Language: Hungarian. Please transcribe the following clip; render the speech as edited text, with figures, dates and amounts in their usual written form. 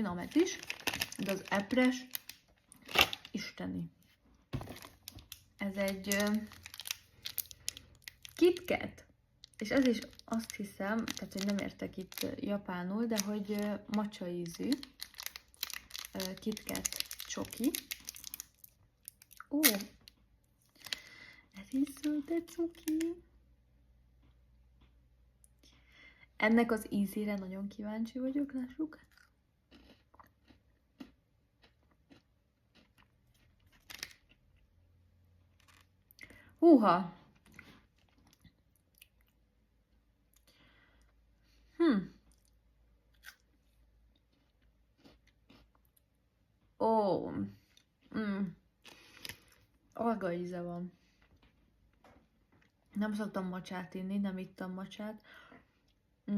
finomet is, de az epres isteni. Ez egy KitKat, és ez is azt hiszem, tehát hogy nem értek itt japánul, de hogy matcha ízű KitKat csoki. Ó, ez is szőte cuki. Ennek az ízére nagyon kíváncsi vagyok, lássuk. Húha! Ó, alga íze van. Nem szoktam macsát inni, nem ittam macsát.